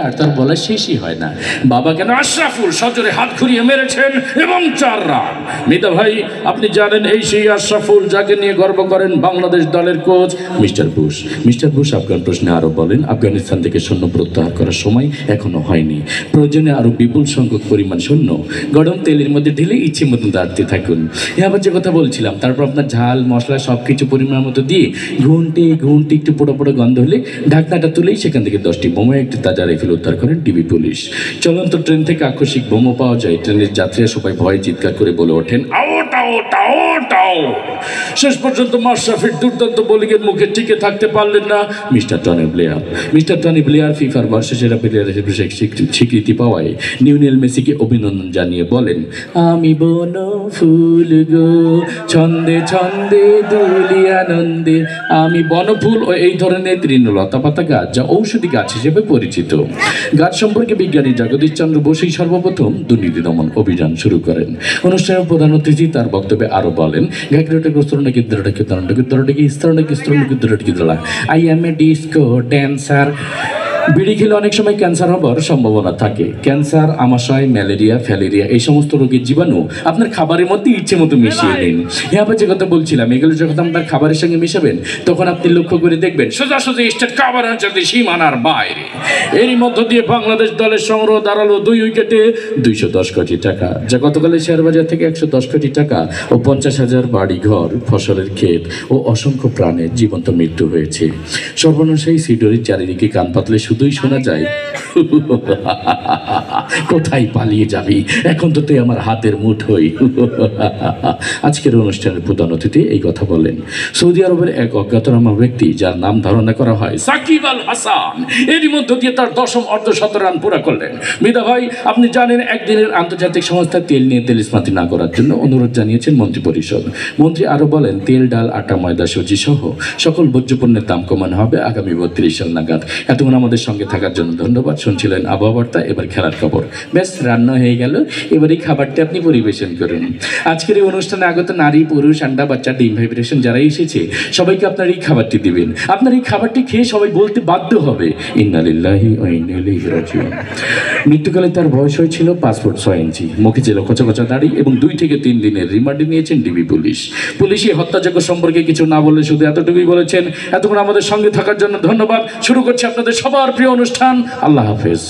আর তার বলা শেষই হয় না। বাবা কেন আশরাফুল সজোরে হাত ঘুরিয়ে মেরেছেন এবং 4 রান। মিতা ভাই, আপনি জানেন এই সেই আশরাফুল যাকে নিয়ে গর্ব করেন বাংলাদেশ দলের coach mister Bush. Mister Bush Afghan প্রশ্নে আরো বলেন, আফগানিস্তান থেকে সৈন্য প্রত্যাহার করার সময় এখনো হয়নি। প্রয়োজনে আরো বিপুল সংখ্যক পরিমাণ সৈন্য গরম তেলের মধ্যে ঢেলে ইচ্ছে মতন দাঁড়তে থাকুন। আবার যে কথা বলছিলাম, তারপর আপনার ঝাল মশলা সব কিছু পরিমাণ মতো দিয়ে ঘুন্টে ঘুন্টে একটু পোড়ো পোড়ো গন্ধ হলে ঢাকনাটা তুলেই সেখান থেকে 10টি বোমা একটি তাজা রাইফেল উদ্ধার করেন ডিবি পুলিশ। চলন্ত ট্রেন থেকে আকস্মিক বোমা পাওয়া যায়। ট্রেনের যাত্রীরা সবাই ভয়ে চিৎকার করে বলে ওঠেন, আউট আউট আউট আউট। শেষ পর্যন্ত মাশরাফির দুর্দান্ত বোলিংয়ের মুখে টিকে থাকতে পারলেন না mister Tony Blair. Mister Tony Blair ফিফার বর্ষসেরা প্লেয়ার হিসেবে স্বীকৃতি পাওয়ায় লিওনেল মেসিকে অভিনন্দন জানিয়ে বলেন, আমি বন ফুল গো ছন্দে ছন্দে দুলি আনন্দে। আমি বনফুল ও এই ধরনের তৃণলতা পাতা গাছ যা ঔষধি গাছ হিসেবে পরিচিত। গাছ সম্পর্কে বিজ্ঞানী জগদীশ চন্দ্র বসুই সর্বপ্রথম দুর্নীতি দমন অভিযান শুরু করেন। অনুষ্ঠানের প্রধান অতিথি তার বক্তব্যে আরো বলেন, I M A disco dancer. বিড়ি খেলে অনেক সময় ক্যান্সার হবার সম্ভাবনা থাকে। ক্যান্সার, আমাশয়, ম্যালেরিয়া, ফ্যালেরিয়া এই সমস্ত রোগের জীবাণু আপনার খাবারের মধ্যে ইচ্ছে মতো মিশিয়ে নিন। আবার যে কথা বলছিলাম, এগুলো যখন আপনার খাবারের সঙ্গে মিশাবেন তখন আপনি লক্ষ্য করে দেখবেন সোজাসুজি স্টেট খাবার অঞ্চলে সীমানার বাইরে। এরই মধ্য দিয়ে বাংলাদেশ দলের সংগ্রহ দাঁড়ালো 2 উইকেটে 210 কোটি টাকা, যা গতকালের শেয়ার বাজার থেকে 110 কোটি টাকা ও 50,000 বাড়ি ঘর, ফসলের ক্ষেত ও অসংখ্য প্রাণের জীবন্ত মৃত্যু হয়েছে। সর্বনাশ এই সিডরির চারিদিকে কান পাতলে শুধুই শোনা যায়, কোথায় পালিয়ে যাবি, এখন তো তুই আমার হাতের মুঠোই। আজকের অনুষ্ঠানের প্রধান অতিথি এই কথা বলেন সৌদি আরবের এক অজ্ঞাতনামা ব্যক্তি, যার নাম ধারণা করা হয় সাকিব আল হাসান। এরই মধ্য দিয়ে তার 10ম অর্ধশত রান পুরা করলেন। মিতা ভাই, আপনি জানেন একদিনের আন্তর্জাতিক সংস্থা তেল নিয়ে তেলিসমাতি না করার জন্য অনুরোধ জানিয়েছেন মন্ত্রিপরিষদ। মন্ত্রী আরো বলেন, তেল, ডাল, আটা, ময়দা, সুজি সহ সকল ভোজ্যপণ্যের দাম কমানো হবে আগামী 32 সাল নাগাদ। এতক্ষণ আমাদের সঙ্গে থাকার জন্য ধন্যবাদ। শুনছিলেন আবহাওয়া বার্তা, এবার খেলার খবর। বেশ, রান্না হয়ে গেল, এবার এই খাবারটি আপনি পরিবেশন করুন। আজকের এই অনুষ্ঠানে আগত নারী, পুরুষ, আন্ডা, বাচ্চা, ডিম, ভাইব্রেশন যারা এসেছে সবাইকে আপনার এই খাবারটি দিবেন। আপনার এই খাবারটি খেয়ে সবাই বলতে বাধ্য হবে, ইন্না লিল্লাহি ওয়া ইন্না ইলাইহি রাজিউন। মৃত্যুকালে তার বয়স হয়েছিল 5 ফুট 6 ইঞ্চি। মুখে ছিল কচা কচা দাড়ি এবং 2 থেকে 3 দিনের রিমান্ডে নিয়েছেন ডিবি পুলিশ। পুলিশি হত্যাযজ্ঞ সম্পর্কে কিছু না বলে শুধু এতটুকুই বলেছেন, এতক্ষণ আমাদের সঙ্গে থাকার জন্য ধন্যবাদ। শুরু করছে আপনাদের সবার প্রিয় অনুষ্ঠান। আল্লাহ হাফেজ।